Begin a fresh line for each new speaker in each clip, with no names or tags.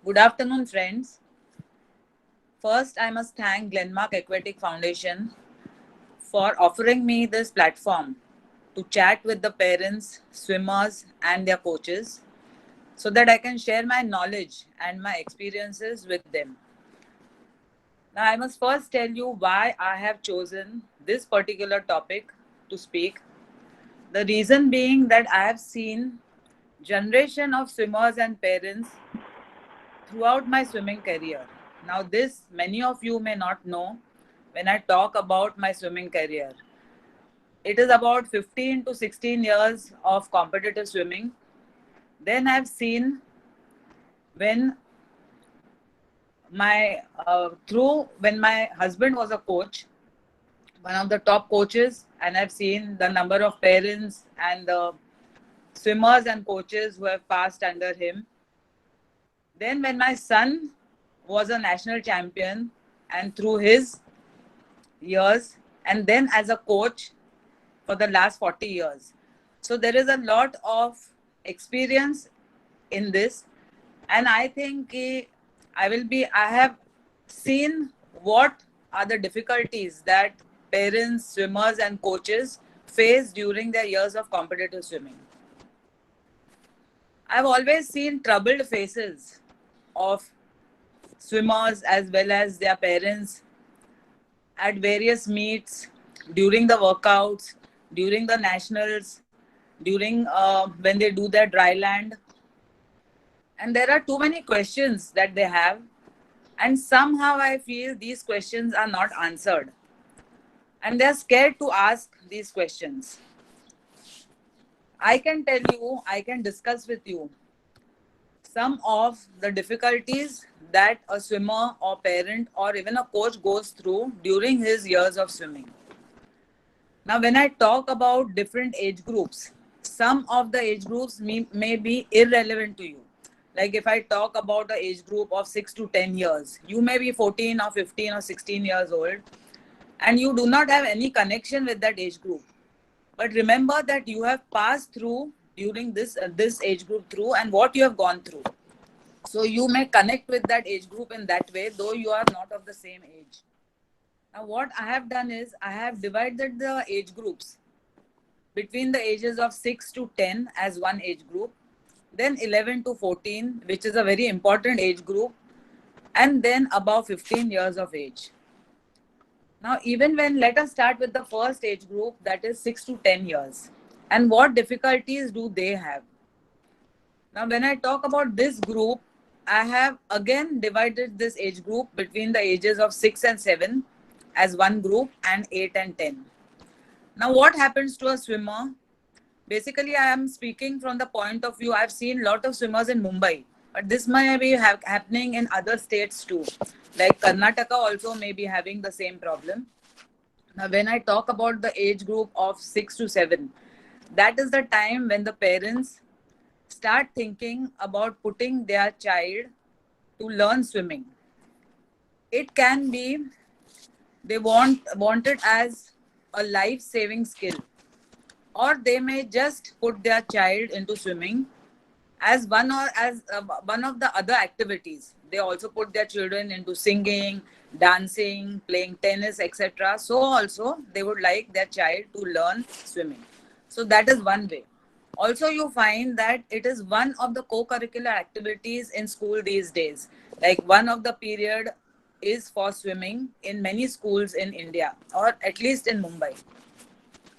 Good afternoon, friends. First, I must thank Glenmark Aquatic Foundation for offering me this platform to chat with the parents, swimmers, and their coaches so that I can share my knowledge and my experiences with them. Now, I must first tell you why I have chosen this particular topic to speak. The reason being that I have seen generation of swimmers and parents throughout my swimming career. Now, this many of you may not know when I talk about my swimming career. It is about 15 to 16 years of competitive swimming. Then I've seen when when my husband was a coach, one of the top coaches, and I've seen the number of parents and the swimmers and coaches who have passed under him. Then when my son was a national champion, and through his years, and then as a coach for the last 40 years. So there is a lot of experience in this. And I think I have seen what are the difficulties that parents, swimmers, and coaches face during their years of competitive swimming. I've always seen troubled faces of swimmers as well as their parents at various meets, during the workouts, during the nationals, during when they do their dry land. And there are too many questions that they have. And somehow I feel these questions are not answered. And they're scared to ask these questions. I can tell you, I can discuss with you some of the difficulties that a swimmer or parent or even a coach goes through during his years of swimming. Now, when I talk about different age groups, some of the age groups may be irrelevant to you. Like if I talk about the age group of 6 to 10 years, you may be 14 or 15 or 16 years old and you do not have any connection with that age group. But remember that you have passed through during this age group through and what you have gone through. So you may connect with that age group in that way, though you are not of the same age. Now, what I have done is I have divided the age groups between the ages of 6 to 10 as one age group, then 11 to 14, which is a very important age group, and then above 15 years of age. Now, even when, let us start with the first age group, that is 6 to 10 years. And what difficulties do they have? Now, when I talk about this group, I have again divided this age group between the ages of 6 and 7 as one group and 8 and 10. Now, what happens to a swimmer? Basically, I am speaking from the point of view, I've seen a lot of swimmers in Mumbai, but this may be happening in other states too. Like Karnataka also may be having the same problem. Now, when I talk about the age group of 6 to 7, that is the time when the parents start thinking about putting their child to learn swimming. It can be they want it as a life-saving skill, or they may just put their child into swimming as one of the other activities. They also put their children into singing, dancing, playing tennis, etc. So also they would like their child to learn swimming. So that is one way. Also, you find that it is one of the co-curricular activities in school these days. Like one of the period is for swimming in many schools in India, or at least in Mumbai.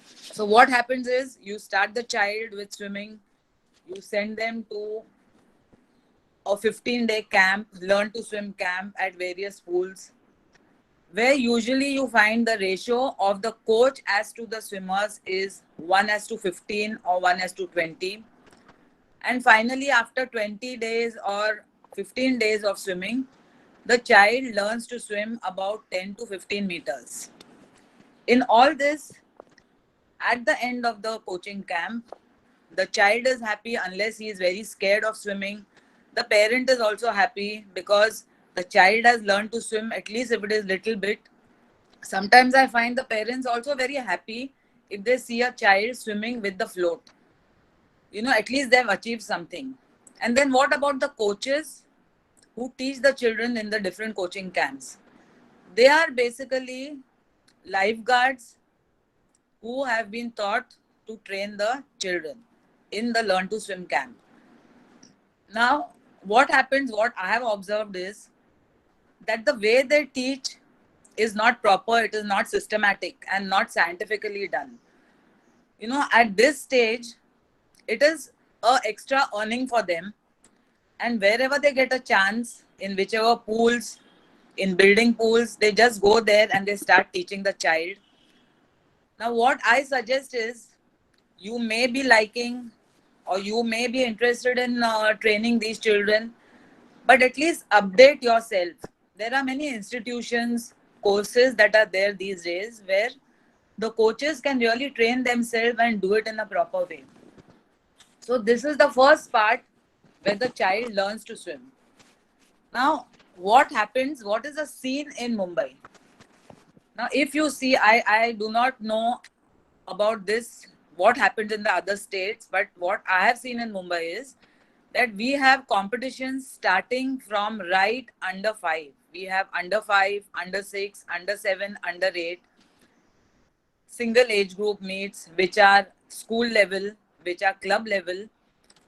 So what happens is you start the child with swimming, you send them to a 15-day camp, learn to swim camp at various pools, where usually you find the ratio of the coach as to the swimmers is 1:15 or 1:20. And finally, after 20 days or 15 days of swimming, the child learns to swim about 10 to 15 meters. In all this, at the end of the coaching camp, the child is happy unless he is very scared of swimming. The parent is also happy because the child has learned to swim, at least if it is little bit. Sometimes I find the parents also very happy if they see a child swimming with the float. At least they've achieved something. And then what about the coaches? who teach the children in the different coaching camps. They are basically lifeguards who have been taught to train the children in the Learn to Swim camp. Now, what happens, what I have observed is that the way they teach is not proper, it is not systematic and not scientifically done. You know, at this stage, it is a extra earning for them, and wherever they get a chance, in whichever pools, in building pools, they just go there and they start teaching the child. Now, what I suggest is you may be liking or you may be interested in training these children, but at least update yourself. There are many institutions, courses that are there these days where the coaches can really train themselves and do it in a proper way. So, this is the first part where the child learns to swim. Now, what happens? What is the scene in Mumbai? Now, if you see, I do not know about this, what happens in the other states, but what I have seen in Mumbai is that we have competitions starting from right under 5. We have under 5, under 6, under 7, under 8, single age group meets, which are school level, which are club level.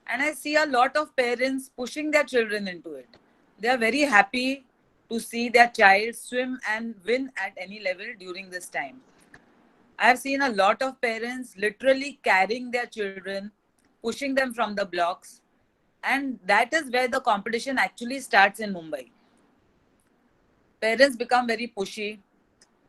And I see a lot of parents pushing their children into it. They are very happy to see their child swim and win at any level during this time. I have seen a lot of parents literally carrying their children, pushing them from the blocks, and that is where the competition actually starts in Mumbai. Parents become very pushy.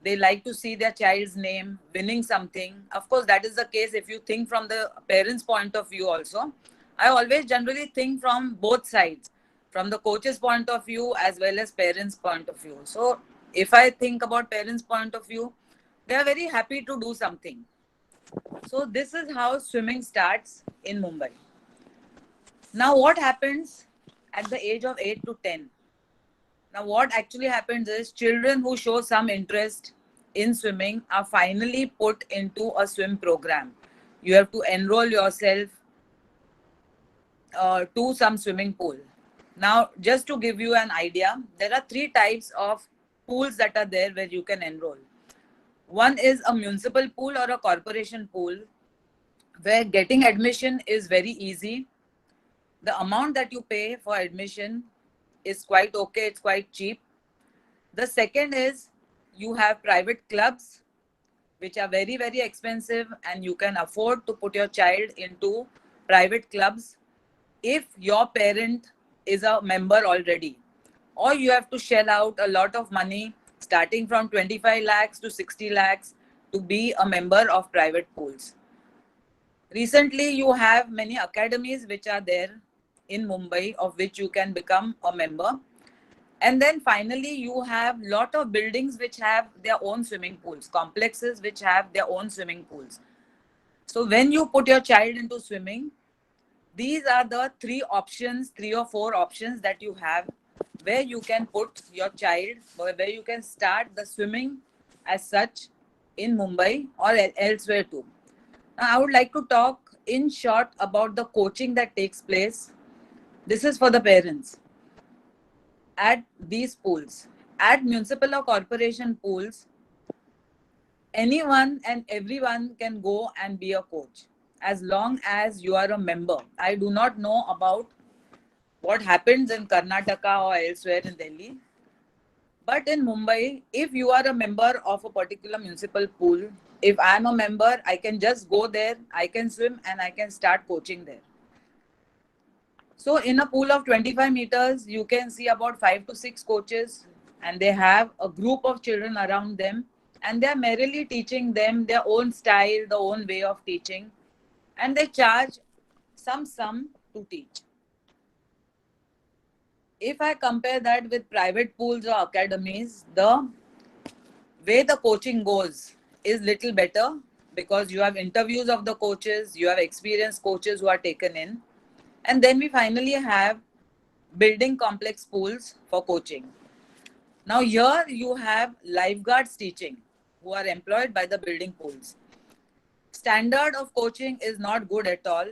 They like to see their child's name winning something. Of course, that is the case if you think from the parents' point of view also. I always generally think from both sides, from the coach's point of view as well as parents' point of view. So if I think about parents' point of view, they are very happy to do something. So this is how swimming starts in Mumbai. Now what happens at the age of 8 to 10? Now what actually happens is children who show some interest in swimming are finally put into a swim program. You have to enroll yourself to some swimming pool. Now, just to give you an idea, there are 3 types of pools that are there where you can enroll. One is a municipal pool or a corporation pool where getting admission is very easy. The amount that you pay for admission is quite okay, it's quite cheap. The second is you have private clubs which are very, very expensive, and you can afford to put your child into private clubs if your parent is a member already, or you have to shell out a lot of money starting from 25 lakhs to 60 lakhs to be a member of private pools. Recently, you have many academies which are there in Mumbai of which you can become a member. And then finally, you have lot of buildings which have their own swimming pools, complexes which have their own swimming pools. So when you put your child into swimming, these are the 3 or 4 options that you have where you can put your child, where you can start the swimming as such in Mumbai or elsewhere too. Now, I would like to talk in short about the coaching that takes place. This is for the parents. At these pools, at municipal or corporation pools, anyone and everyone can go and be a coach as long as you are a member. I do not know about what happens in Karnataka or elsewhere in Delhi. But in Mumbai, if you are a member of a particular municipal pool, if I am a member, I can just go there, I can swim and I can start coaching there. So in a pool of 25 meters, you can see about 5 to 6 coaches, and they have a group of children around them, and they are merrily teaching them their own style, their own way of teaching, and they charge some sum to teach. If I compare that with private pools or academies, the way the coaching goes is little better because you have interviews of the coaches, you have experienced coaches who are taken in, and then we finally have building complex pools for coaching. Now here you have lifeguards teaching who are employed by the building pools. Standard of coaching is not good at all.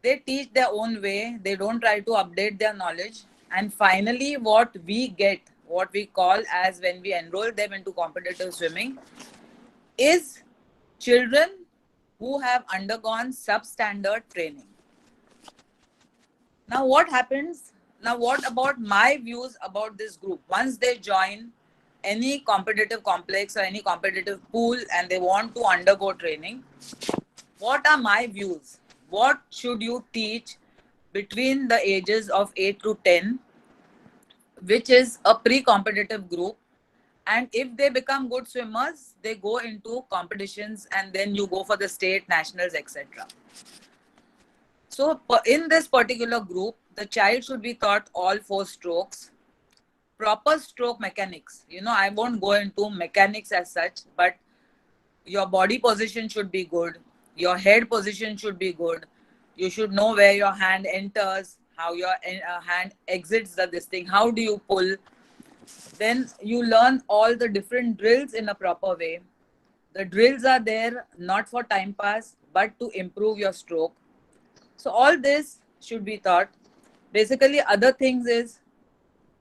They teach their own way. They don't try to update their knowledge. And finally, what we get, what we call as when we enroll them into competitive swimming, is children who have undergone substandard training. Now, what happens? Now, what about my views about this group? Once they join any competitive complex or any competitive pool and they want to undergo training, what are my views? What should you teach between the ages of 8 to 10, which is a pre-competitive group? And if they become good swimmers, they go into competitions and then you go for the state, nationals, etc. So in this particular group, the child should be taught all 4 strokes, proper stroke mechanics. I won't go into mechanics as such, but your body position should be good. Your head position should be good. You should know where your hand enters, how your hand exits this thing. How do you pull? Then you learn all the different drills in a proper way. The drills are there not for time pass, but to improve your stroke. So all this should be taught. Basically, other things is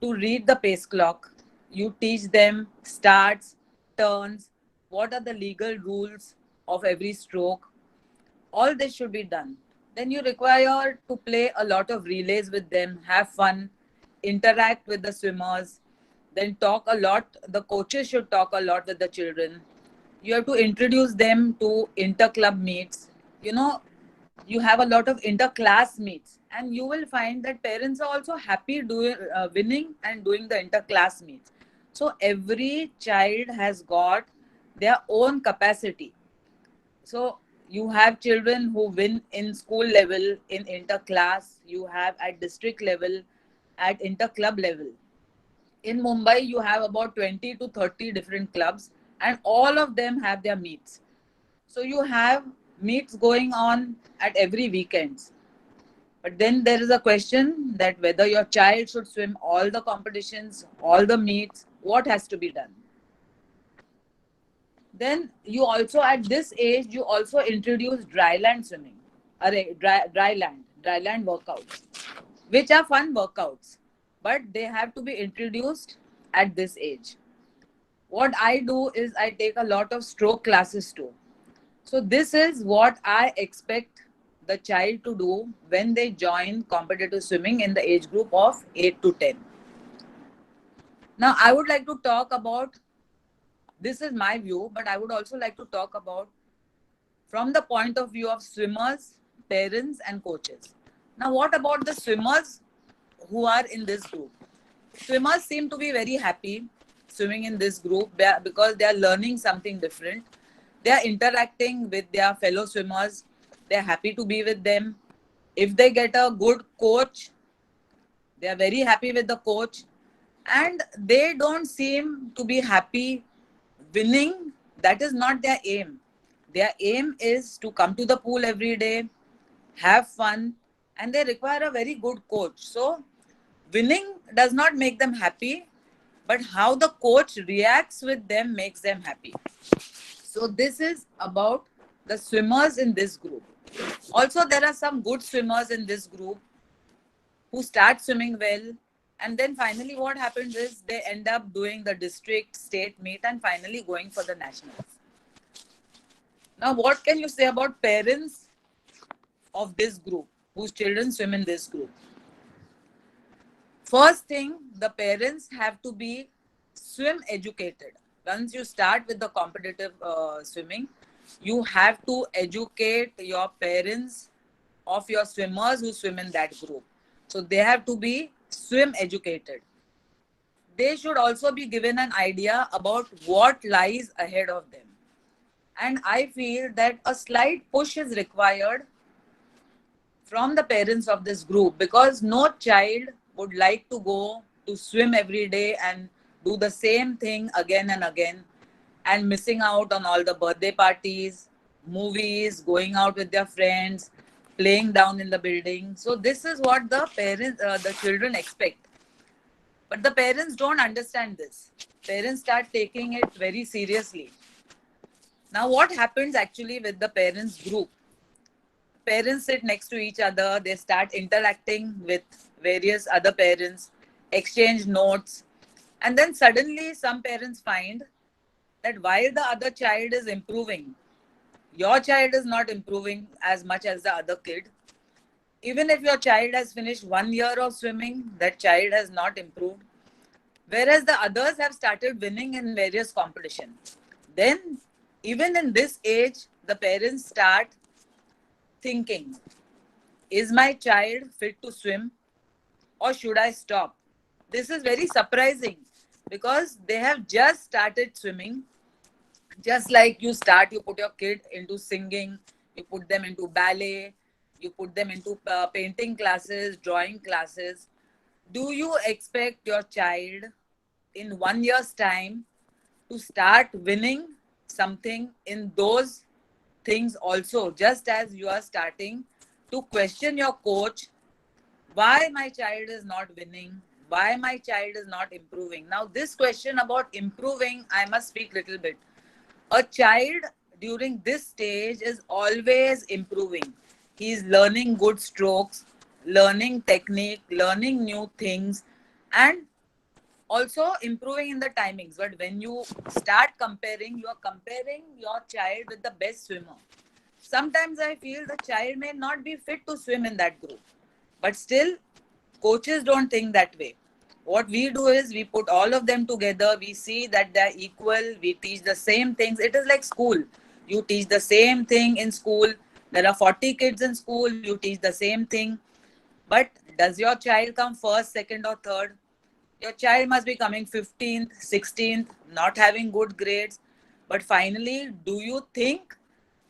to read the pace clock. You teach them starts, turns, what are the legal rules of every stroke. All this should be done. Then you require to play a lot of relays with them, have fun, interact with the swimmers, then talk a lot. The coaches should talk a lot with the children. You have to introduce them to inter-club meets. You have a lot of inter-class meets, and you will find that parents are also happy doing winning and doing the inter-class meets. So every child has got their own capacity. So you have children who win in school level, in inter-class, you have at district level, at inter-club level. In Mumbai, you have about 20 to 30 different clubs, and all of them have their meets. So you have meets going on at every weekends. But then there is a question that whether your child should swim all the competitions, all the meets, what has to be done? Then you also, at this age, you also introduce dry land swimming, dry land workouts, which are fun workouts, but they have to be introduced at this age. What I do is I take a lot of stroke classes too. So this is what I expect the child to do when they join competitive swimming in the age group of 8 to 10. Now, I would like to talk about, this is my view, but I would also like to talk about from the point of view of swimmers, parents and coaches. Now, what about the swimmers who are in this group? Swimmers seem to be very happy swimming in this group because they are learning something different. They are interacting with their fellow swimmers. They are happy to be with them. If they get a good coach, they are very happy with the coach. And they don't seem to be happy winning. That is not their aim. Their aim is to come to the pool every day, have fun, and they require a very good coach. So winning does not make them happy, but how the coach reacts with them makes them happy. So this is about the swimmers in this group. Also, there are some good swimmers in this group who start swimming well, and then finally what happens is they end up doing the district, state meet, and finally going for the nationals. Now, what can you say about parents of this group, whose children swim in this group? First thing, the parents have to be swim educated. Once you start with the competitive swimming, you have to educate your parents of your swimmers who swim in that group. So they have to be swim educated. They should also be given an idea about what lies ahead of them. And I feel that a slight push is required from the parents of this group, because no child would like to go to swim every day and do the same thing again and again and missing out on all the birthday parties, movies, going out with their friends, playing down in the building. So this is what the parents, the children expect. But the parents don't understand this. Parents start taking it very seriously. Now, what happens actually with the parents group? Parents sit next to each other. They start interacting with various other parents. exchange notes. And then suddenly some parents find that while the other child is improving, your child is not improving as much as the other kid. Even if your child has finished 1 year of swimming, that child has not improved. Whereas the others have started winning in various competitions. Then, even in this age, the parents start thinking, is my child fit to swim or should I stop? This is very surprising because they have just started swimming. Just like you put your kid into singing, you put them into ballet, you put them into painting classes, drawing classes. Do you expect your child in 1 year's time to start winning something in those things also, just as you are starting to question your coach, why my child is not winning, why my child is not improving? Now this question about improving, I must speak little bit. A child during this stage is always improving. He's learning good strokes, learning technique, learning new things, and also improving in the timings. But when you start comparing, you are comparing your child with the best swimmer. Sometimes I feel the child may not be fit to swim in that group, but still coaches don't think that way. What we do is we put all of them together, we see that they're equal, we teach the same things. It is like school. You teach the same thing in school. There are 40 kids in school, you teach the same thing. But does your child come first, second, or third? Your child must be coming 15th, 16th, not having good grades. But finally, do you think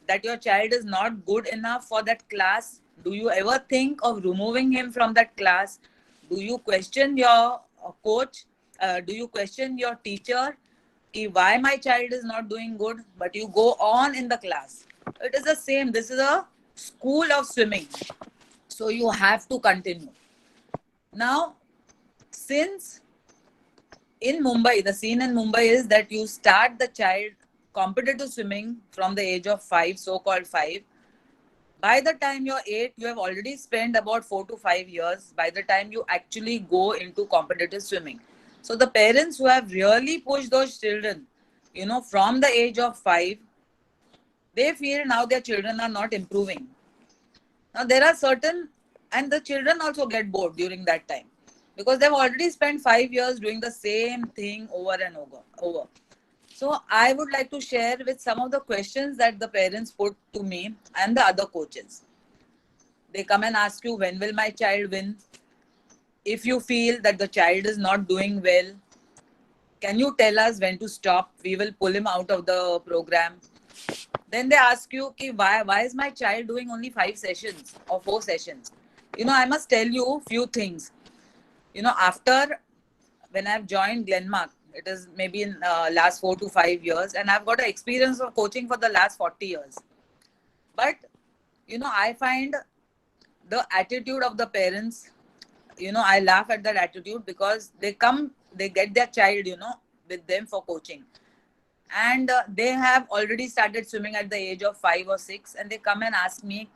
that your child is not good enough for that class? Do you ever think of removing him from that class? Do you question your coach? Do you question your teacher? Why my child is not doing good? But you go on in the class. It is the same. This is a school of swimming. So you have to continue. Now, since in Mumbai, the scene in Mumbai is that you start the child competitive swimming from the age of 5, so-called 5. By the time you're 8, you have already spent about 4 to 5 years by the time you actually go into competitive swimming. So the parents who have really pushed those children, from the age of 5, they feel now their children are not improving. Now there are certain, and the children also get bored during that time because they've already spent 5 years doing the same thing over and over. So I would like to share with some of the questions that the parents put to me and the other coaches. They come and ask you, when will my child win? If you feel that the child is not doing well, can you tell us when to stop? We will pull him out of the program. Then they ask you, okay, why is my child doing only 5 sessions or 4 sessions? I must tell you few things. After when I've joined Glenmark, it is maybe in last 4 to 5 years, and I've got an experience of coaching for the last 40 years. But, I find the attitude of the parents, I laugh at that attitude because they get their child, with them for coaching. And they have already started swimming at the age of 5 or 6, and they come and ask me,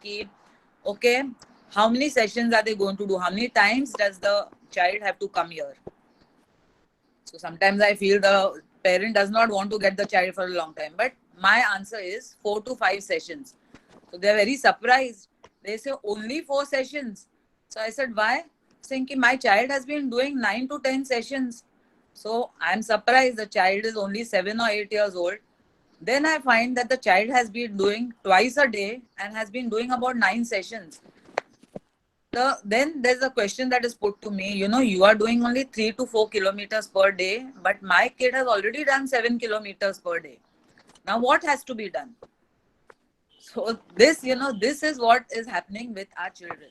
okay, how many sessions are they going to do? How many times does the child have to come here? So sometimes I feel the parent does not want to get the child for a long time. But my answer is 4 to 5 sessions. So they're very surprised. They say only 4 sessions. So I said, why? Saying my child has been doing 9 to 10 sessions. So I'm surprised the child is only 7 or 8 years old. Then I find that the child has been doing twice a day and has been doing about 9 sessions. Then there's a question that is put to me, you are doing only 3 to 4 kilometers per day, but my kid has already done 7 kilometers per day. Now what has to be done? So this is what is happening with our children.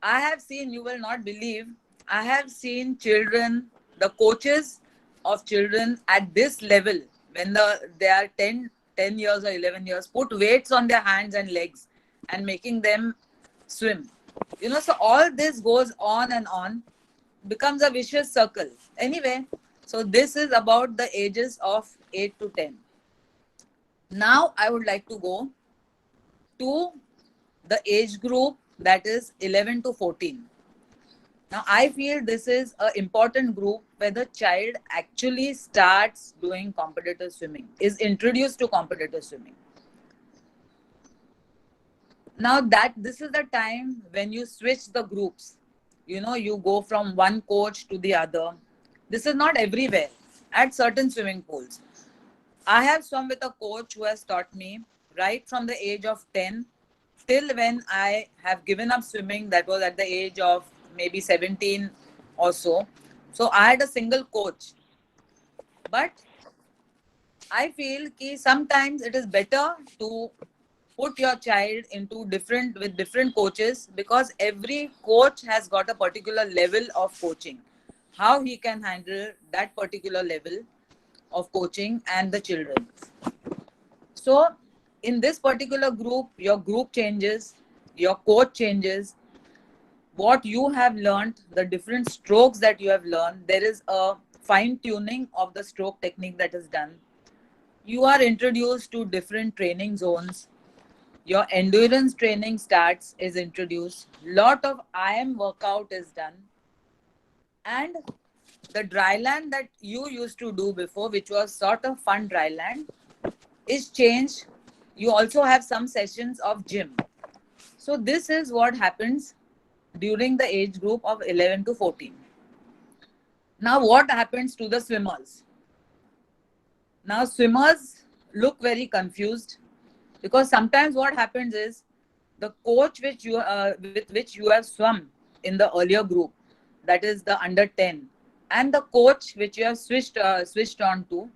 I have seen, you will not believe, I have seen children, the coaches of children at this level, when they are 10 years or 11 years, put weights on their hands and legs and making them swim. So all this goes on and on, becomes a vicious circle. Anyway, so this is about the ages of 8 to 10. Now I would like to go to the age group that is 11 to 14. Now, I feel this is an important group where the child actually starts doing competitive swimming, is introduced to competitive swimming. Now, that this is the time when you switch the groups. You know, you go from one coach to the other. This is not everywhere. At certain swimming pools, I have swum with a coach who has taught me right from the age of 10 till when I have given up swimming, that was at the age of maybe 17 or so. So I had a single coach. But I feel that sometimes it is better to put your child into different with different coaches, because every coach has got a particular level of coaching, how he can handle that particular level of coaching and the children. So in this particular group, your group changes, your coach changes, what you have learned, the different strokes that you have learned, there is a fine tuning of the stroke technique that is done. You are introduced to different training zones. Your endurance training starts, is introduced. Lot of IM workout is done. And the dry land that you used to do before, which was sort of fun dry land, is changed. You also have some sessions of gym. So this is what happens during the age group of 11 to 14. Now what happens to the swimmers? Now swimmers look very confused, because sometimes what happens is the coach with which you have swum in the earlier group, that is the under 10, and the coach which you have switched on to,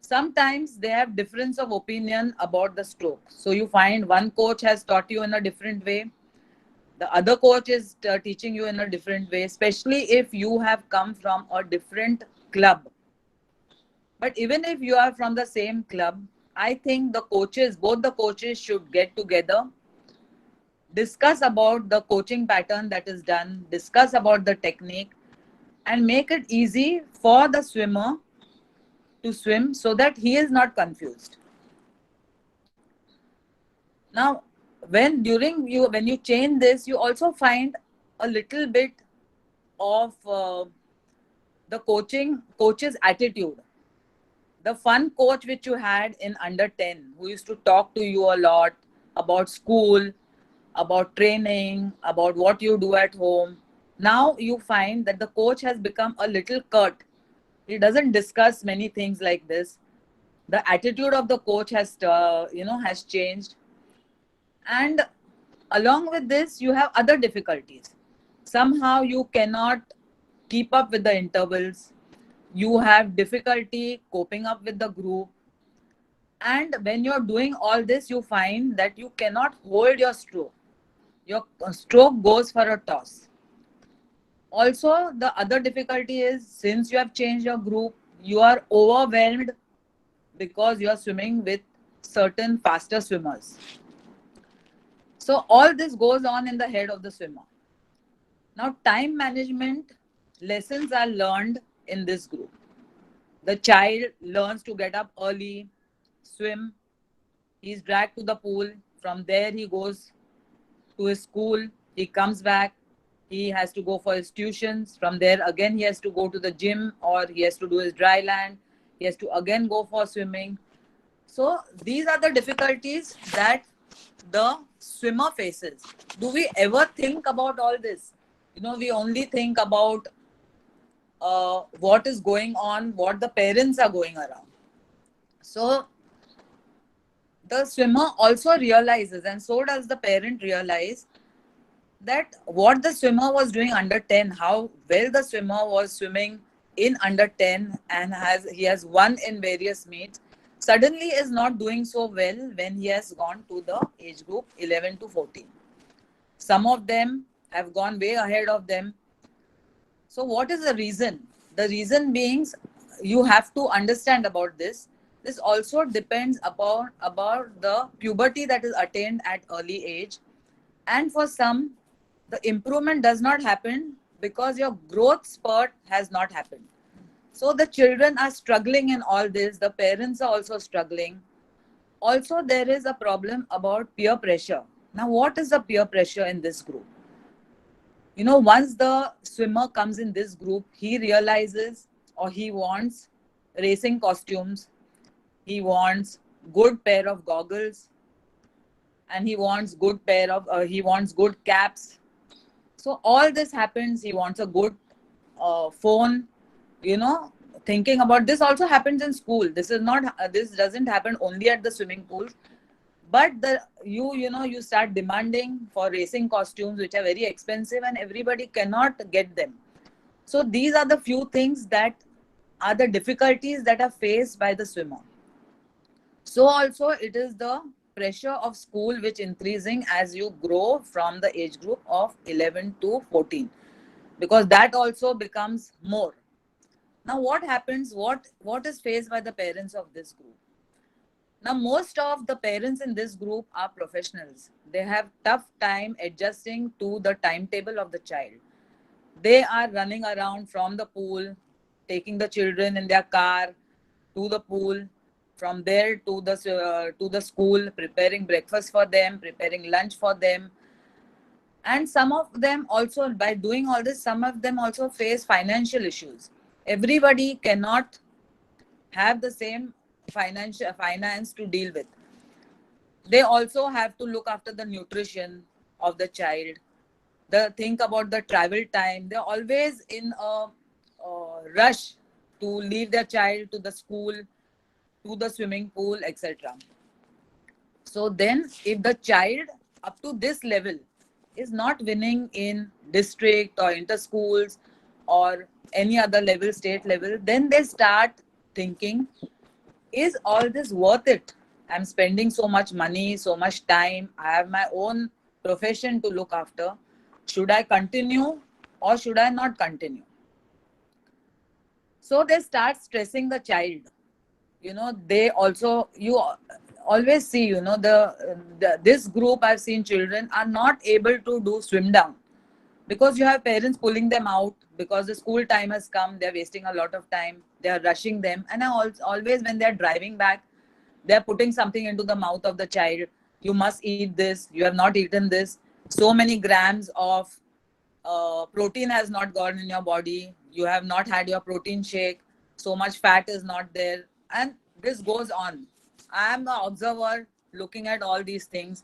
sometimes they have difference of opinion about the stroke. So you find one coach has taught you in a different way, the other coach is teaching you in a different way, especially if you have come from a different club. But even if you are from the same club, I think the coaches, both the coaches should get together, discuss about the coaching pattern that is done, discuss about the technique, and make it easy for the swimmer to swim so that he is not confused. Now, when you change this, you also find a little bit of the coach's attitude. The fun coach which you had in under 10, who used to talk to you a lot about school, about training, about what you do at home. Now you find that the coach has become a little curt. He doesn't discuss many things like this. The attitude of the coach has changed. And along with this, you have other difficulties. Somehow you cannot keep up with the intervals. You have difficulty coping up with the group. And when you're doing all this, you find that you cannot hold your stroke. Your stroke goes for a toss. Also, the other difficulty is, since you have changed your group, you are overwhelmed because you are swimming with certain faster swimmers. So all this goes on in the head of the swimmer. Now, time management lessons are learned in this group. The child learns to get up early, swim. He's dragged to the pool. From there, he goes to his school. He comes back. He has to go for his tuitions. From there, again, he has to go to the gym, or he has to do his dry land. He has to again go for swimming. So these are the difficulties that the swimmer faces. Do we ever think about all this? We only think about what is going on, what the parents are going around. So the swimmer also realizes, and so does the parent realize, that what the swimmer was doing under 10, how well the swimmer was swimming in under 10, and he has won in various meets, suddenly is not doing so well when he has gone to the age group 11 to 14. Some of them have gone way ahead of them. So what is the reason? The reason being, you have to understand about this. This also depends about the puberty that is attained at early age. And for some, the improvement does not happen because your growth spurt has not happened. So the children are struggling in all this. The parents are also struggling. Also, there is a problem about peer pressure. Now, what is the peer pressure in this group? Once the swimmer comes in this group, he realizes or he wants racing costumes, he wants good pair of goggles, and he wants good caps. So all this happens. He wants a good phone. You know, thinking about this also happens in school. This doesn't happen only at the swimming pools, but you start demanding for racing costumes which are very expensive and everybody cannot get them. So these are the few things that are the difficulties that are faced by the swimmer. So also it is the pressure of school which increasing as you grow from the age group of 11 to 14, because that also becomes more. Now what happens, what is faced by the parents of this group? Now most of the parents in this group are professionals. They have tough time adjusting to the timetable of the child. They are running around from the pool, taking the children in their car to the pool, from there to the school, preparing breakfast for them, preparing lunch for them. And some of them also, by doing all this, some of them also face financial issues. Everybody cannot have the same financial finance to deal with. They also have to look after the nutrition of the child. The think about the travel time. They're always in a rush to leave their child to the school, to the swimming pool, etc. So then, if the child up to this level is not winning in district or inter schools or any other level, state level, then they start thinking, is all this worth it? I'm spending so much money, so much time. I have my own profession to look after. Should I continue or should I not continue? So they start stressing the child. They also, you always see, this group I've seen, children are not able to do swim down because you have parents pulling them out because the school time has come. They're wasting a lot of time, they are rushing them, and always when they're driving back, they're putting something into the mouth of the child. You must eat this, you have not eaten this, so many grams of protein has not gone in your body, you have not had your protein shake, so much fat is not there, and this goes on. I am the observer looking at all these things.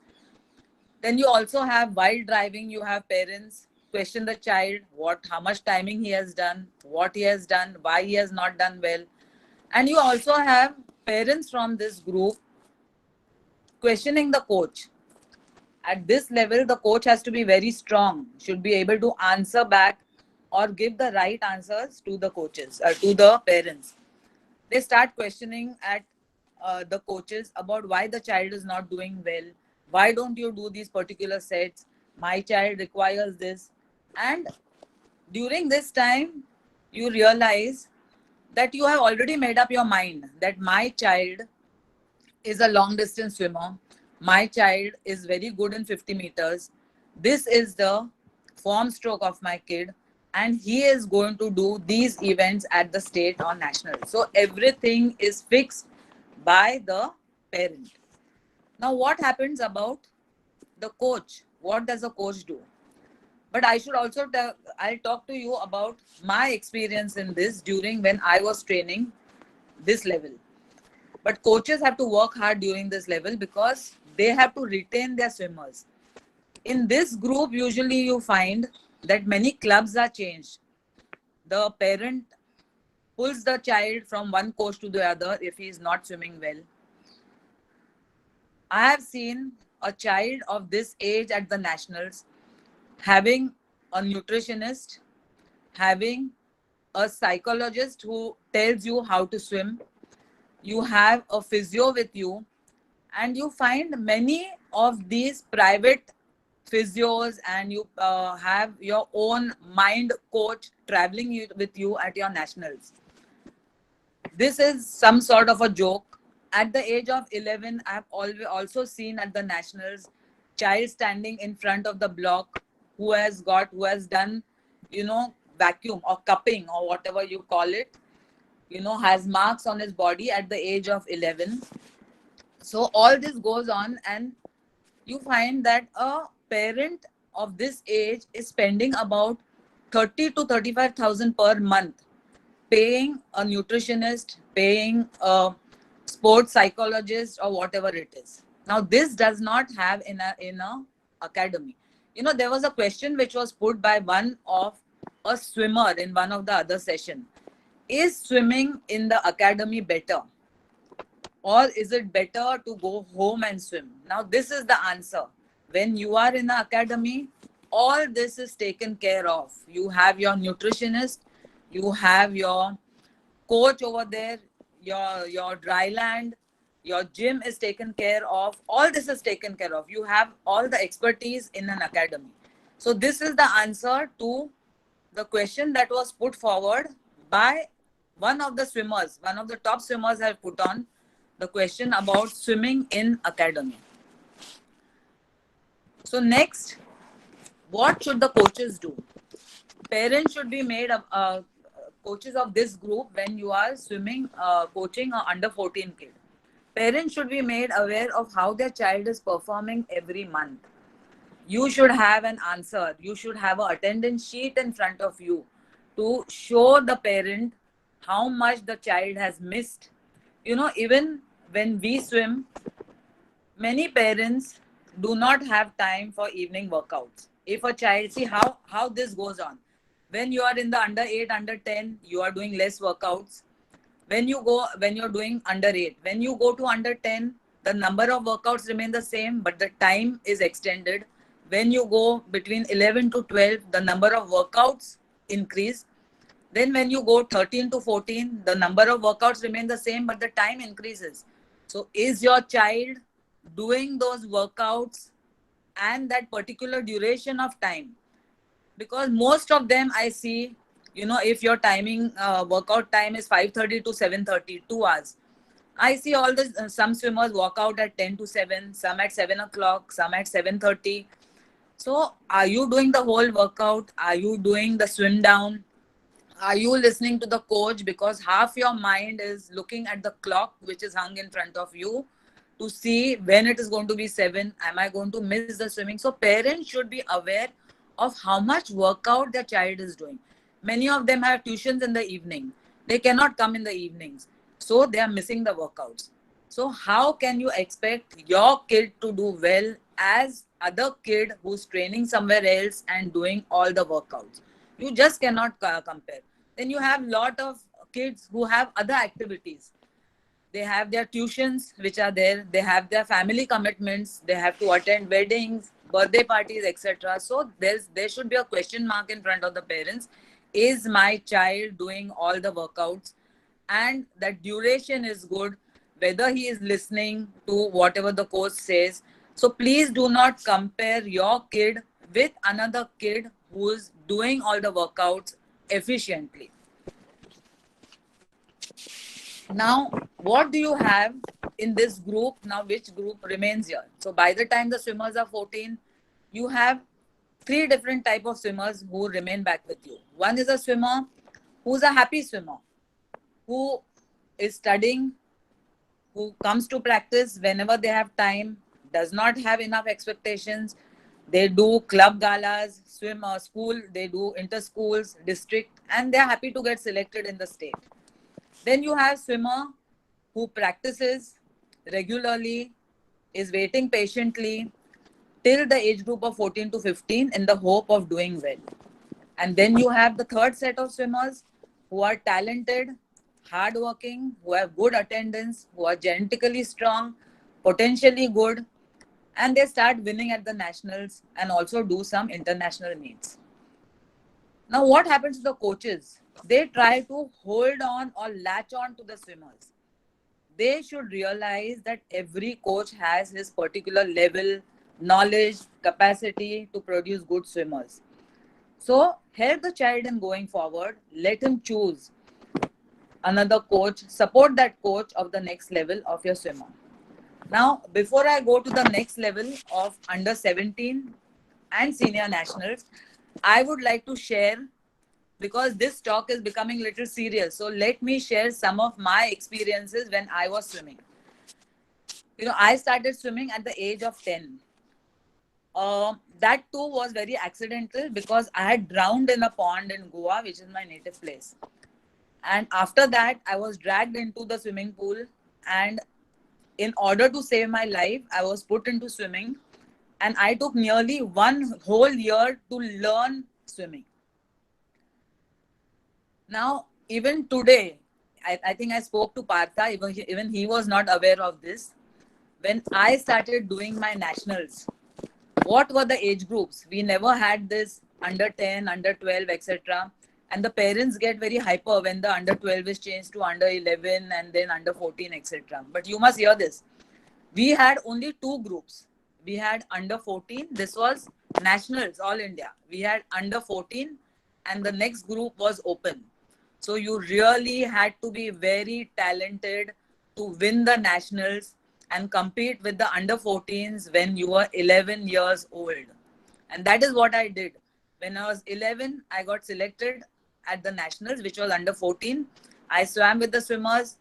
Then you also have, while driving, you have parents question the child, how much timing he has done, what he has done, why he has not done well. And you also have parents from this group questioning the coach. At this level, the coach has to be very strong, should be able to answer back or give the right answers to the coaches, to the parents. They start questioning at the coaches about why the child is not doing well. Why don't you do these particular sets? My child requires this. And during this time, you realize that you have already made up your mind that my child is a long distance swimmer. My child is very good in 50 meters. This is the form stroke of my kid, and he is going to do these events at the state or national. So everything is fixed by the parent. Now, what happens about the coach? What does a coach do? But I should also I'll talk to you about my experience in this during when I was training this level. But coaches have to work hard during this level because they have to retain their swimmers. In this group, usually you find that many clubs are changed. The parent pulls the child from one coach to the other if he is not swimming well. I have seen a child of this age at the nationals having a nutritionist, having a psychologist who tells you how to swim. You have a physio with you, and you find many of these private physios, and you have your own mind coach traveling with you at your nationals. This is some sort of a joke. At the age of 11, I have also seen at the nationals child standing in front of the block who has done, vacuum or cupping or whatever you call it, has marks on his body at the age of 11. So all this goes on, and you find that a parent of this age is spending about 30 to 35,000 per month paying a nutritionist, paying a sports psychologist, or whatever it is. Now, this does not have in a academy. You know, there was a question which was put by one of a swimmer in one of the other session. Is swimming in the academy better, or is it better to go home and swim? Now, this is the answer. When you are in the academy, all this is taken care of. You have your nutritionist, you have your coach over there, your dry land, your gym is taken care of. All this is taken care of. You have all the expertise in an academy. So this is the answer to the question that was put forward by one of the swimmers. One of the top swimmers have put on the question about swimming in academy. So next, what should the coaches do? Parents should be made coaches of this group when you are swimming, coaching a under 14 kid. Parents should be made aware of how their child is performing every month. You should have an answer. You should have an attendance sheet in front of you to show the parent how much the child has missed. You know, even when we swim, many parents do not have time for evening workouts. If a child, see how this goes on. When you are in the under 8, under 10, you are doing less workouts. When you're doing under 8, when you go to under 10, the number of workouts remain the same, but the time is extended. When you go between 11 to 12, the number of workouts increase. Then when you go 13 to 14, the number of workouts remain the same, but the time increases. So is your child doing those workouts and that particular duration of time? Because most of them I see, you know, if your timing, workout time is 5:30 to 7:30, 2 hours. I see all the some swimmers walk out at 10 to 7, some at 7 o'clock, some at 7:30. So are you doing the whole workout? Are you doing the swim down? Are you listening to the coach? Because half your mind is looking at the clock which is hung in front of you to see when it is going to be 7. Am I going to miss the swimming? So parents should be aware of how much workout their child is doing. Many of them have tuitions in the evening. They cannot come in the evenings. So they are missing the workouts. So how can you expect your kid to do well as other kid who's training somewhere else and doing all the workouts? You just cannot compare. Then you have lot of kids who have other activities. They have their tuitions which are there. They have their family commitments. They have to attend weddings, birthday parties, etc. So there should be a question mark in front of the parents. Is my child doing all the workouts? And that duration is good, whether he is listening to whatever the coach says. So please do not compare your kid with another kid who is doing all the workouts efficiently. Now, what do you have in this group? Now, which group remains here? So by the time the swimmers are 14, you have 3 different type of swimmers who remain back with you. One is a swimmer who's a happy swimmer, who is studying, who comes to practice whenever they have time, does not have enough expectations. They do club galas, swim school, they do inter-schools, district, and they're happy to get selected in the state. Then you have swimmer who practices regularly, is waiting patiently till the age group of 14 to 15 in the hope of doing well. And then you have the third set of swimmers who are talented, hardworking, who have good attendance, who are genetically strong, potentially good, and they start winning at the nationals and also do some international meets. Now, what happens to the coaches? They try to hold on or latch on to the swimmers. They should realize that every coach has his particular level, knowledge, capacity to produce good swimmers. So help the child in going forward. Let him choose another coach. Support that coach of the next level of your swimmer. Now, before I go to the next level of under 17 and senior nationals, I would like to share, because this talk is becoming a little serious. So let me share some of my experiences when I was swimming. You know, I started swimming at the age of 10. That too was very accidental because I had drowned in a pond in Goa, which is my native place. And after that, I was dragged into the swimming pool. And in order to save my life, I was put into swimming. And I took nearly 1 whole year to learn swimming. Now, even today, I think I spoke to Partha, even he was not aware of this. When I started doing my nationals, what were the age groups? We never had this under 10, under 12, etc. And the parents get very hyper when the under 12 is changed to under 11 and then under 14, etc. But you must hear this. We had only two groups. We had under 14. This was nationals, all India. We had under 14 and the next group was open. So you really had to be very talented to win the nationals and compete with the under 14s when you were 11 years old. And that is what I did. When I was 11, I got selected at the nationals, which was under 14. I swam with the swimmers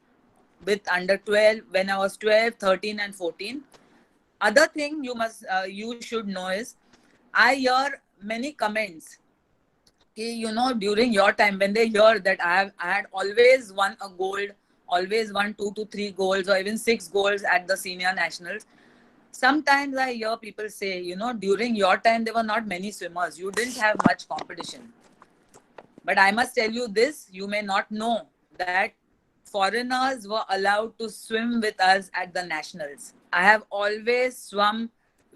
with under 12 when I was 12, 13 and 14. Other thing you should know is I hear many comments. During your time, when they hear that I had always won a gold, always won 2 to 3 golds or even 6 golds at the senior nationals. Sometimes I hear people say, during your time, there were not many swimmers. You didn't have much competition. But I must tell you this, you may not know that foreigners were allowed to swim with us at the nationals. I have always swum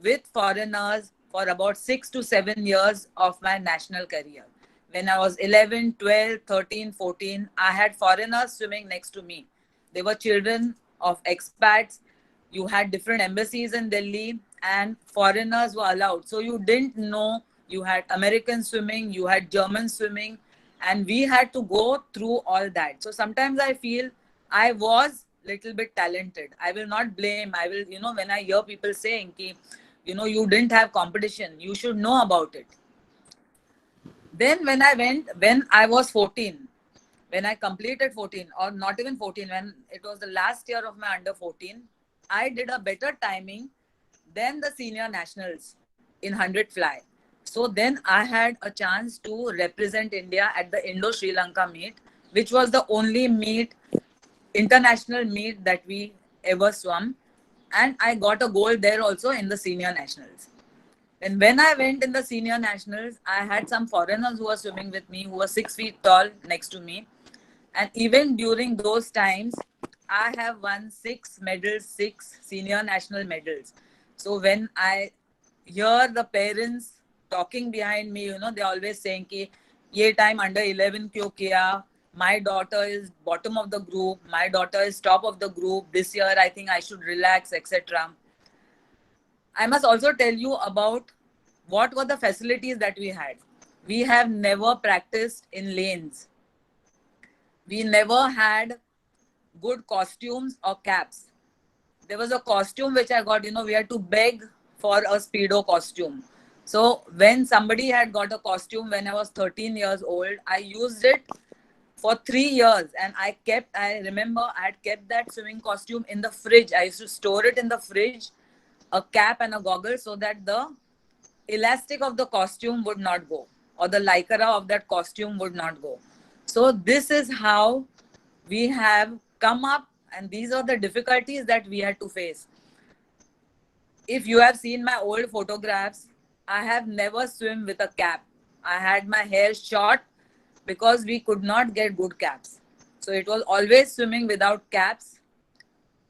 with foreigners for about 6 to 7 years of my national career. When I was 11, 12, 13, 14, I had foreigners swimming next to me. They were children of expats. You had different embassies in Delhi and foreigners were allowed. So you didn't know you had American swimming, you had German swimming, and we had to go through all that. So sometimes I feel I was little bit talented. I will not blame. I will, when I hear people saying, you didn't have competition, you should know about it. Then when I was 14, when I completed 14 or not even 14, when it was the last year of my under 14, I did a better timing than the senior nationals in 100 fly. So then I had a chance to represent India at the Indo-Sri Lanka meet, which was the only international meet that we ever swum. And I got a gold there also in the senior nationals. And when I went in the senior nationals, I had some foreigners who were swimming with me, who were 6 feet tall next to me. And even during those times, I have won 6 medals, 6 senior national medals. So when I hear the parents talking behind me, they're always saying ki ye time under 11 kyo kiya? My daughter is bottom of the group. My daughter is top of the group. This year, I think I should relax, etc. I must also tell you about what were the facilities that we had. We have never practiced in lanes. We never had good costumes or caps. There was a costume which I got, we had to beg for a Speedo costume. So when somebody had got a costume when I was 13 years old, I used it for 3 years and I remember I had kept that swimming costume in the fridge. I used to store it in the fridge, a cap and a goggle, so that the elastic of the costume would not go or the lycra of that costume would not go. So this is how we have come up, and these are the difficulties that we had to face. If you have seen my old photographs, I have never swum with a cap. I had my hair short because we could not get good caps. So it was always swimming without caps,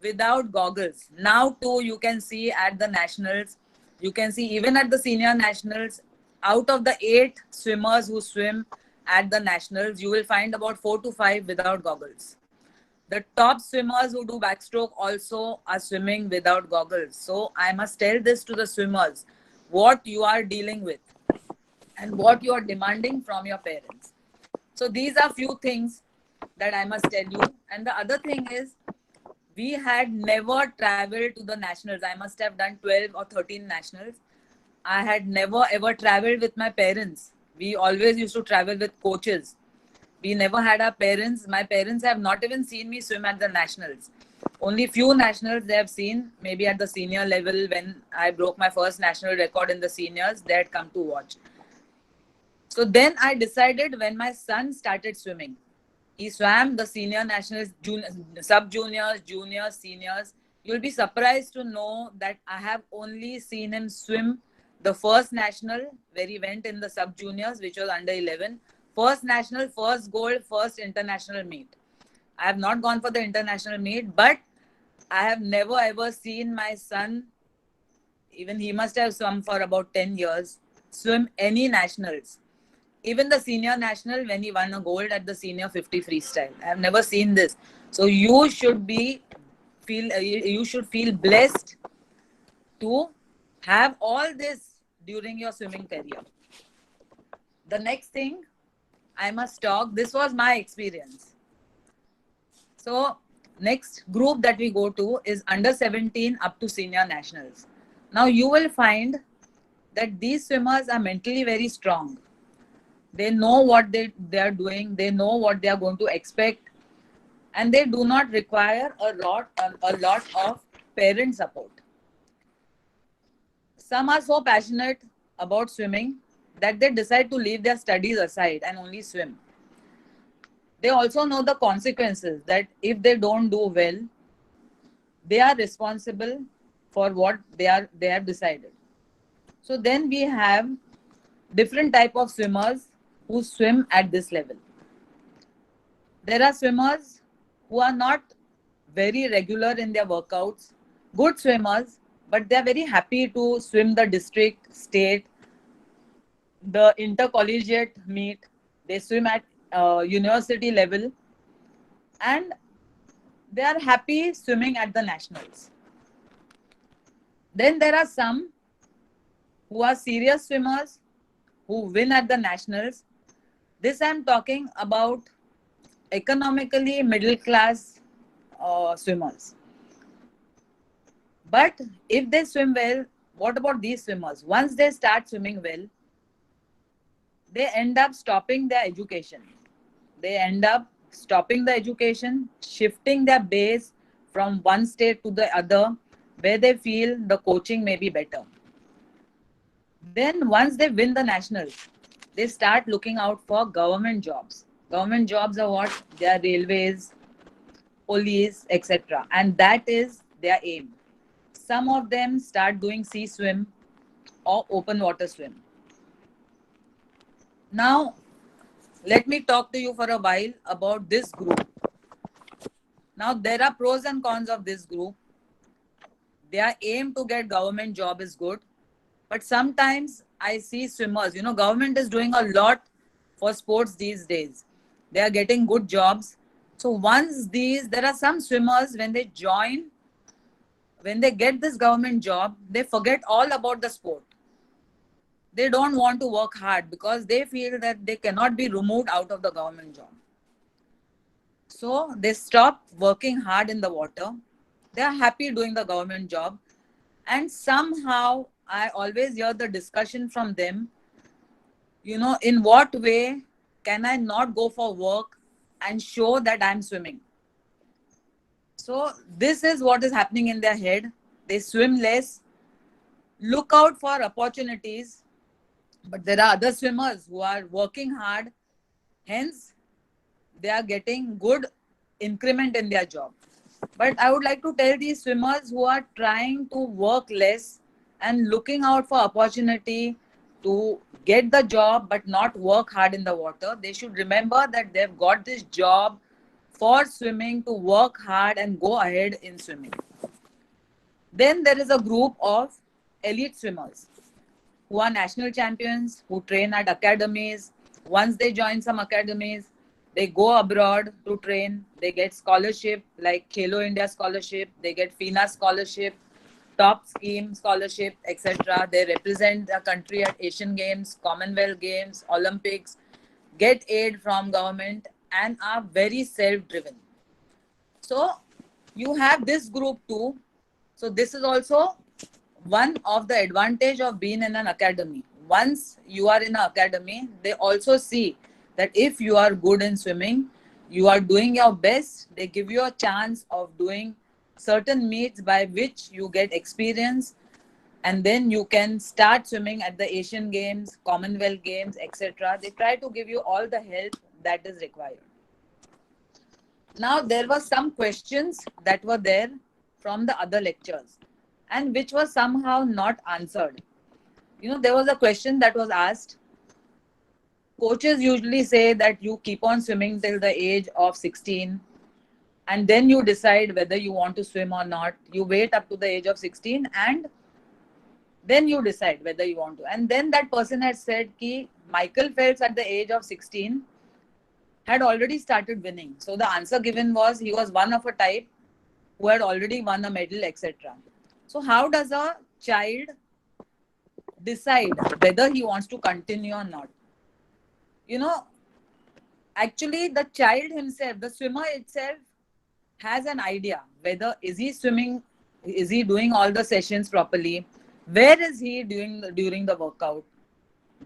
without goggles. Now too, you can see at the nationals, you can see even at the senior nationals, out of the 8 swimmers who swim at the nationals, you will find about 4 to 5 without goggles. The top swimmers who do backstroke also are swimming without goggles. So I must tell this to the swimmers, what you are dealing with and what you are demanding from your parents. So these are few things that I must tell you. And the other thing is, we had never traveled to the nationals. I must have done 12 or 13 nationals. I had never ever traveled with my parents. We always used to travel with coaches. We never had our parents. My parents have not even seen me swim at the nationals. Only few nationals they have seen, maybe at the senior level when I broke my first national record in the seniors, they had come to watch. So then I decided when my son started swimming, he swam the senior nationals, sub juniors, juniors, seniors. You'll be surprised to know that I have only seen him swim the first national where he went in the sub juniors, which was under 11. First national, first gold, first international meet. I have not gone for the international meet, but I have never ever seen my son, even he must have swum for about 10 years, swim any nationals. Even the senior national when he won a gold at the senior 50 freestyle. I have never seen this. So you should feel blessed to have all this during your swimming career. The next thing I must talk, this was my experience. So next group that we go to is under 17 up to senior nationals. Now you will find that these swimmers are mentally very strong. They know what they are doing. They know what they are going to expect, and they do not require a lot of parent support. Some are so passionate about swimming that they decide to leave their studies aside and only swim. They also know the consequences that if they don't do well, they are responsible for what they have decided. So then we have different type of swimmers who swim at this level. There are swimmers who are not very regular in their workouts, good swimmers, but they are very happy to swim the district, state, the intercollegiate meet. They swim at university level, and they are happy swimming at the nationals. Then there are some who are serious swimmers who win at the nationals. This I'm talking about economically middle class swimmers. But if they swim well, what about these swimmers? Once they start swimming well, they end up stopping their education. They end up stopping the education, shifting their base from one state to the other where they feel the coaching may be better. Then once they win the nationals, they start looking out for government jobs. Government jobs are what? They are railways, police, etc. And that is their aim. Some of them start doing sea swim or open water swim. Now, let me talk to you for a while about this group. Now, there are pros and cons of this group. Their aim to get government job is good. But sometimes I see swimmers, government is doing a lot for sports these days. They are getting good jobs. So there are some swimmers, when they get this government job, they forget all about the sport. They don't want to work hard because they feel that they cannot be removed out of the government job. So they stop working hard in the water. They are happy doing the government job. And somehow I always hear the discussion from them, in what way can I not go for work and show that I'm swimming? So this is what is happening in their head. They swim less, look out for opportunities. But there are other swimmers who are working hard. Hence, they are getting good increment in their job. But I would like to tell these swimmers who are trying to work less and looking out for opportunity to get the job but not work hard in the water, they should remember that they've got this job for swimming to work hard and go ahead in swimming. Then there is a group of elite swimmers who are national champions, who train at academies. Once they join some academies, they go abroad to train. They get scholarship like Khelo India scholarship. They get FINA scholarship, top scheme scholarship, etc. They represent the country at Asian Games, Commonwealth Games, Olympics, get aid from government and are very self-driven. So you have this group too. So this is also one of the advantage of being in an academy. Once you are in an academy, they also see that if you are good in swimming, you are doing your best, they give you a chance of doing certain meets by which you get experience, and then you can start swimming at the Asian Games, Commonwealth Games, etc. They try to give you all the help that is required. Now, there were some questions that were there from the other lectures and which was somehow not answered. There was a question that was asked. Coaches usually say that you keep on swimming till the age of 16 and then you decide whether you want to swim or not. You wait up to the age of 16 and then you decide whether you want to. And then that person had said ki Michael Phelps at the age of 16 had already started winning. So the answer given was he was one of a type who had already won a medal, etc. So how does a child decide whether he wants to continue or not? Actually the child himself, the swimmer itself, has an idea whether is he swimming, is he doing all the sessions properly, where is he during the workout,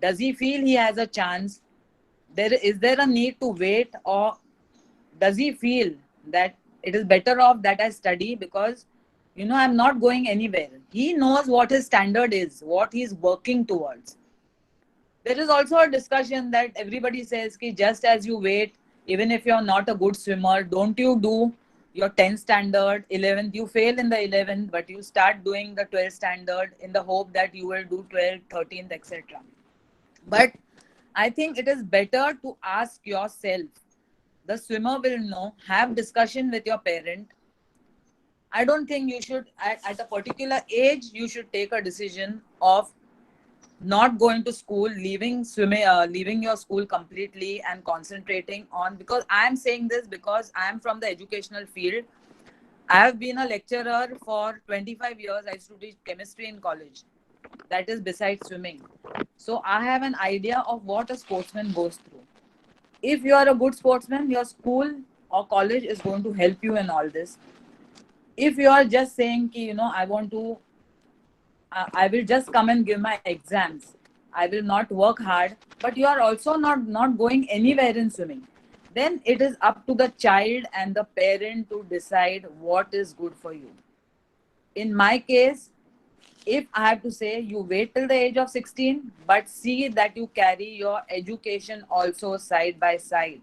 does he feel he has a chance, is there a need to wait, or does he feel that it is better off that I study because I'm not going anywhere. He knows what his standard is, what he's working towards. There is also a discussion that everybody says ki just as you wait, even if you're not a good swimmer, don't you do your 10th standard, 11th, you fail in the 11th, but you start doing the 12th standard in the hope that you will do 12th, 13th, etc. But I think it is better to ask yourself. The swimmer will know, have discussion with your parent. I don't think you should, at a particular age, you should take a decision of not going to school, leaving swimming, leaving your school completely and concentrating on, because I am saying this because I am from the educational field. I have been a lecturer for 25 years. I used to teach chemistry in college. That is besides swimming. So I have an idea of what a sportsman goes through. If you are a good sportsman, your school or college is going to help you in all this. If you are just saying, I want to, I will just come and give my exams, I will not work hard, but you are also not going anywhere in swimming, then it is up to the child and the parent to decide what is good for you. In my case, if I have to say, you wait till the age of 16, but see that you carry your education also side by side.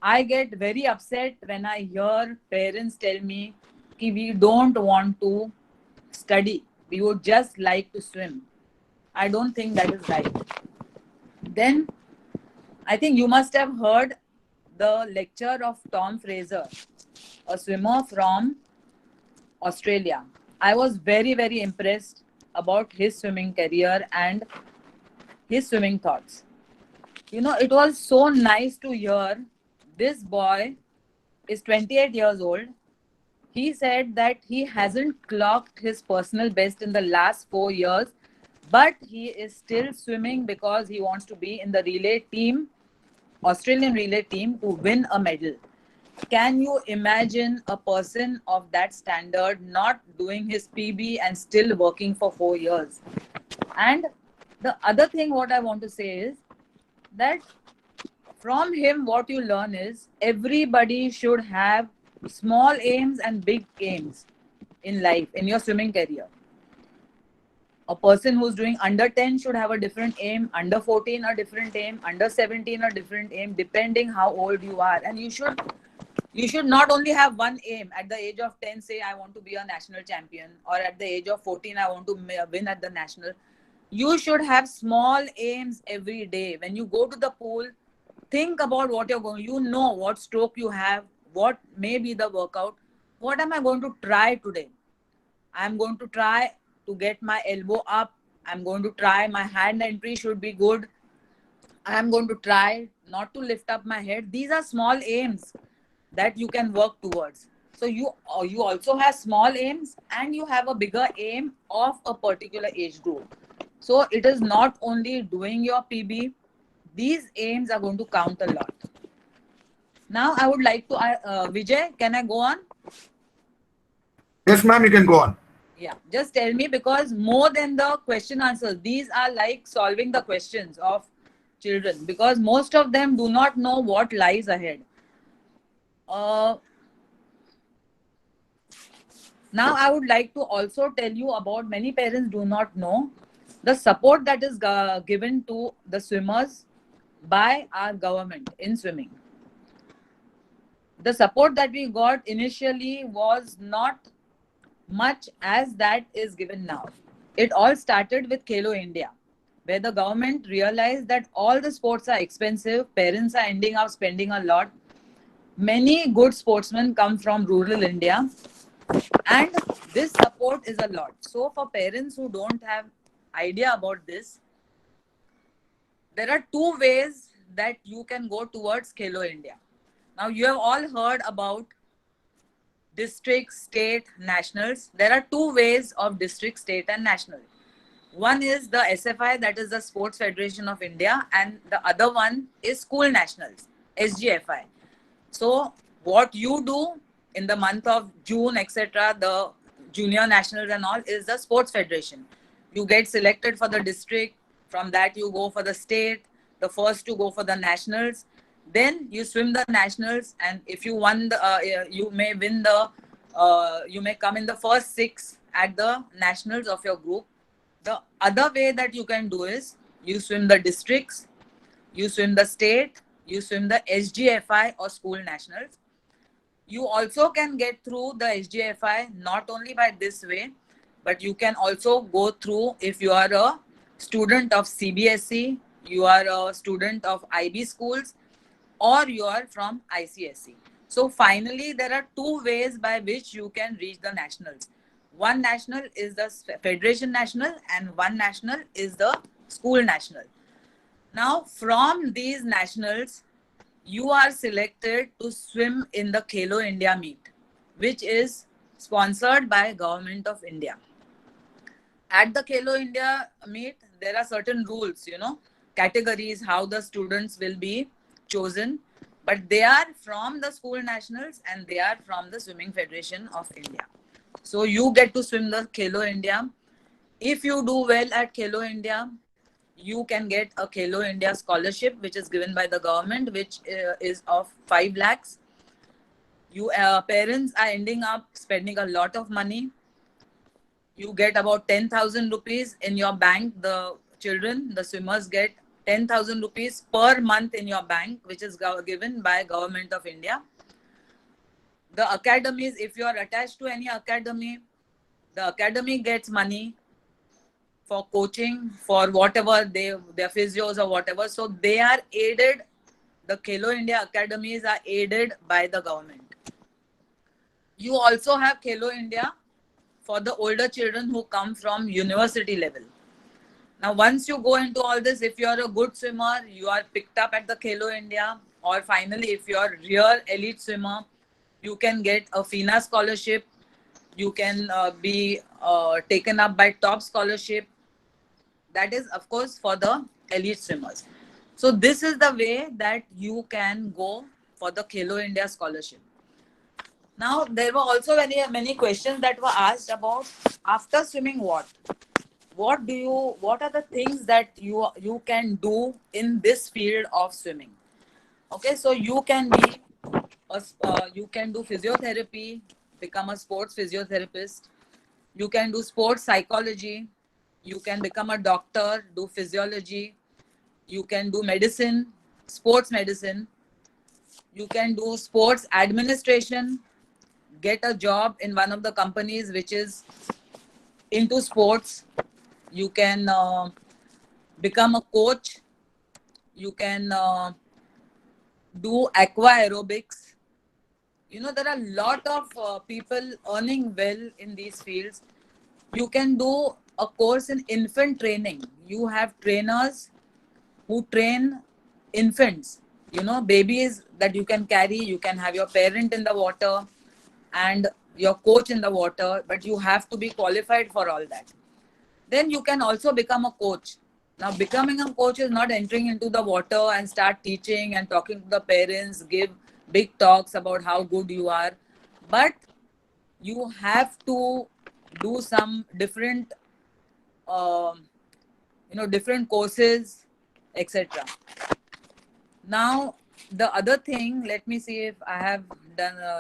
I get very upset when I hear parents tell me that we don't want to study, we would just like to swim. I don't think that is right. Then I think you must have heard the lecture of Tom Fraser, a swimmer from Australia. I was very, very impressed about his swimming career and his swimming thoughts. It was so nice to hear. This boy is 28 years old. He said that he hasn't clocked his personal best in the last 4 years, but he is still swimming because he wants to be in the relay team, Australian relay team, to win a medal. Can you imagine a person of that standard not doing his PB and still working for 4 years? And the other thing what I want to say is that from him what you learn is everybody should have small aims and big aims in life, in your swimming career. A person who's doing under 10 should have a different aim, under 14 a different aim, under 17 a different aim, depending how old you are. And you should not only have one aim. At the age of 10, say I want to be a national champion, or at the age of 14 I want to win at the national. You should have small aims every day. When you go to the pool, think about what you're going, what stroke you have, what may be the workout. What am I going to try today? I'm going to try to get my elbow up. I'm going to try my hand entry should be good. I'm going to try not to lift up my head. These are small aims that you can work towards. So you also have small aims and you have a bigger aim of a particular age group. So it is not only doing your PB. These aims are going to count a lot. Now I would like to, Vijay, can I go on?
Yes, ma'am, you can go on.
Yeah, just tell me, because more than the question answers, these are like solving the questions of children, because most of them do not know what lies ahead. Now, I would like to also tell you about, many parents do not know the support that is given to the swimmers by our government in swimming. The support that we got initially was not much as that is given now. It all started with Khelo India, where the government realized that all the sports are expensive, parents are ending up spending a lot. Many good sportsmen come from rural India, and this support is a lot. So for parents who don't have idea about this, there are two ways that you can go towards Khelo India. Now you have all heard about district, state, nationals. There are two ways of district, state, and national. One is the SFI, that is the Sports Federation of India, and the other one is school nationals, SGFI. So what you do in the month of June, etc., the junior nationals and all, is the sports federation. You get selected for the district. From that you go for the state, the first to go for the nationals. Then you swim the nationals, and if you won the, you may win the, you may come in the first 6 at the nationals of your group. The other way that you can do is you swim the districts, you swim the state, you swim the SGFI or school nationals. You also can get through the SGFI not only by this way, but you can also go through if you are a student of CBSE, you are a student of IB schools, or you are from ICSE. So finally, there are two ways by which you can reach the nationals. One national is the Federation National, and one national is the school national. Now, from these nationals, you are selected to swim in the Khelo India meet, which is sponsored by Government of India. At the Khelo India meet, there are certain rules, categories, how the students will be chosen, but they are from the school nationals and they are from the Swimming Federation of India. So you get to swim the Khelo India. If you do well at Khelo India, you can get a Khelo India scholarship, which is given by the government, which is of 5 lakhs. You parents are ending up spending a lot of money. You get about 10,000 rupees in your bank. The children, the swimmers, get 10,000 rupees per month in your bank, which is given by Government of India. The academies, if you are attached to any academy, the academy gets money for coaching, for whatever their physios or whatever. So they are aided. The Khelo India academies are aided by the government. You also have Khelo India for the older children who come from university level. Now, once you go into all this, if you are a good swimmer, you are picked up at the Khelo India, or finally, if you are a real elite swimmer, you can get a FINA scholarship. You can be taken up by top scholarship. That is, of course, for the elite swimmers. So this is the way that you can go for the Khelo India scholarship. Now, there were also many questions that were asked about after swimming what? What are the things that you can do in this field of swimming? Okay, so you can be you can do physiotherapy, become a sports physiotherapist. You can do sports psychology. You can become a doctor, do physiology. You can do medicine, sports medicine. You can do sports administration, get a job in one of the companies which is into sports. You can become a coach. You can do aqua aerobics. There are a lot of people earning well in these fields. You can do a course in infant training. You have trainers who train infants, babies that you can carry. You can have your parent in the water and your coach in the water, but you have to be qualified for all that. Then you can also become a coach. Now, becoming a coach is not entering into the water and start teaching and talking to the parents, give big talks about how good you are, but you have to do some different different courses, etc. Now, the other thing, let me see if I have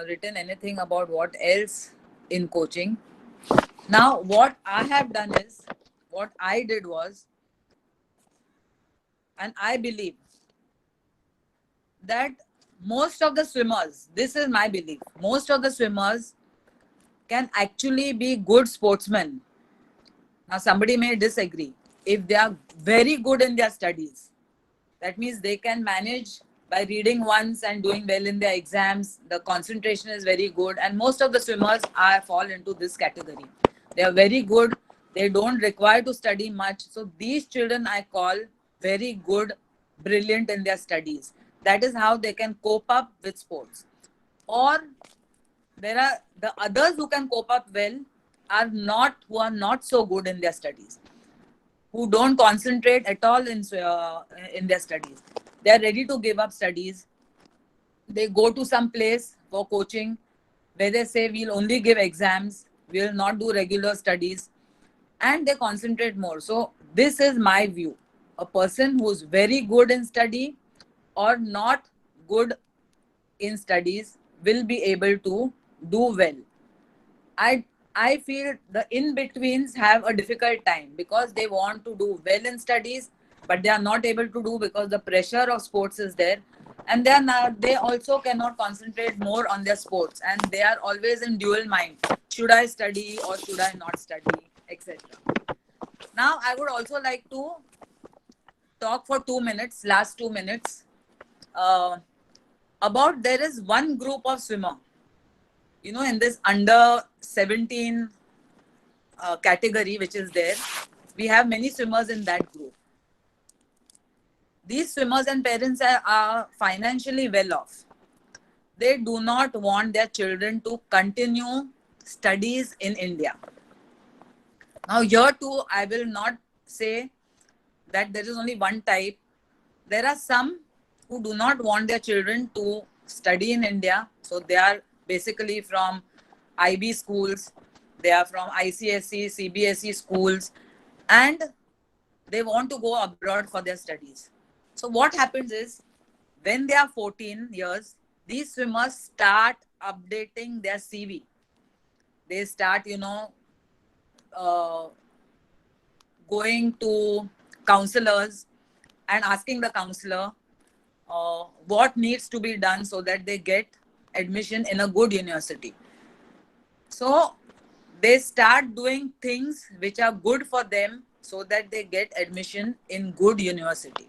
written anything about what else in coaching. Now, what I have done is, what I did was, and I believe that most of the swimmers, this is my belief, most of the swimmers can actually be good sportsmen. Now, somebody may disagree. If they are very good in their studies, that means they can manage by reading once and doing well in their exams. The concentration is very good, and most of the swimmers are fall into this category. They are very good. They don't require to study much. So these children I call very good, brilliant in their studies. That is how they can cope up with sports. Or there are the others who can cope up well who are not so good in their studies, who don't concentrate at all in their studies. They are ready to give up studies. They go to some place for coaching where they say we'll only give exams, we'll not do regular studies, and they concentrate more. So this is my view. A person who's very good in study or not good in studies will be able to do well. I feel the in-betweens have a difficult time because they want to do well in studies, but they are not able to do because the pressure of sports is there. And they also cannot concentrate more on their sports. And they are always in dual mind. Should I study or should I not study, etc. Now, I would also like to talk for 2 minutes, last 2 minutes, about there is one group of swimmer, in this under 17 category, which is there. We have many swimmers in that group. These swimmers and parents are financially well off. They do not want their children to continue studies in India. Now, here too, I will not say that there is only one type. There are some who do not want their children to study in India. So they are basically from IB schools, they are from ICSE, CBSE schools, and they want to go abroad for their studies. So what happens is, when they are 14 years, these swimmers start updating their CV. They start, going to counselors and asking the counselor what needs to be done so that they get admission in a good university. So they start doing things which are good for them so that they get admission in good university.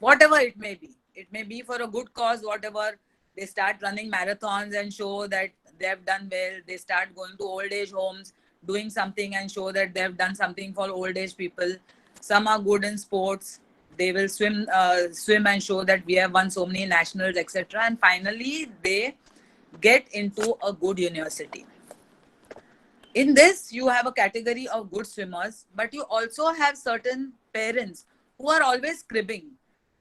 Whatever it may be. It may be for a good cause, whatever. They start running marathons and show that they have done well. They start going to old age homes, doing something and show that they have done something for old age people. Some are good in sports. They will swim and show that we have won so many nationals, etc. And finally, they get into a good university. In this, you have a category of good swimmers, but you also have certain parents who are always cribbing.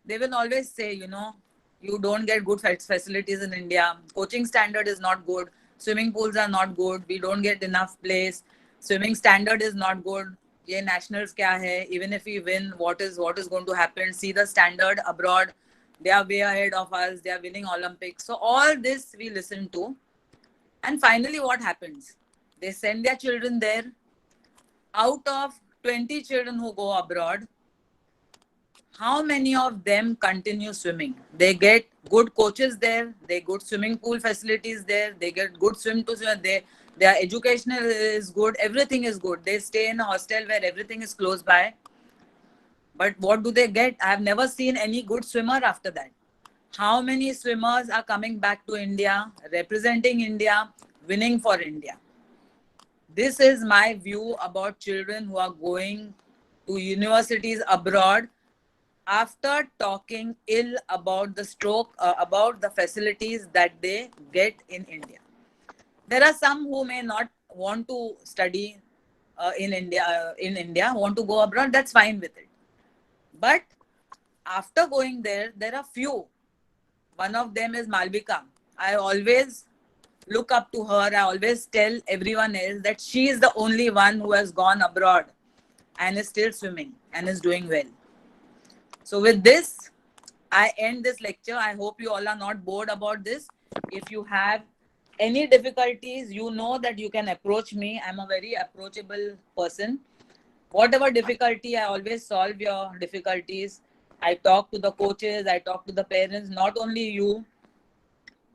They will always say, you don't get good facilities in India. Coaching standard is not good. Swimming pools are not good. We don't get enough place. Swimming standard is not good. Ye nationals kya hai? Even if we win, what is going to happen? See the standard abroad. They are way ahead of us. They are winning Olympics. So all this we listen to. And finally, what happens? They send their children there. Out of 20 children who go abroad, how many of them continue swimming? They get good coaches there. They get swimming pool facilities there. They get good swim to swim. Their education is good. Everything is good. They stay in a hostel where everything is close by. But what do they get? I have never seen any good swimmer after that. How many swimmers are coming back to India, representing India, winning for India? This is my view about children who are going to universities abroad after talking ill about about the facilities that they get in India. There are some who may not want to study in India, want to go abroad. That's fine with it. But after going there, there are few. One of them is Malvika. I always look up to her. I always tell everyone else that she is the only one who has gone abroad and is still swimming and is doing well. So with this, I end this lecture. I hope you all are not bored about this. If you have any difficulties, you know that you can approach me. I'm a very approachable person. Whatever difficulty, I always solve your difficulties. I talk to the coaches, I talk to the parents, not only you.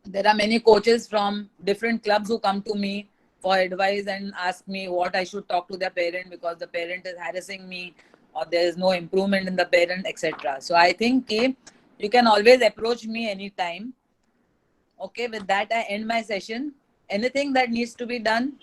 There are many coaches from different clubs who come to me for advice and ask me what I should talk to their parent because the parent is harassing me or there is no improvement in the parent, etc. So I think you can always approach me anytime. Okay, with that, I end my session. Anything that needs to be done,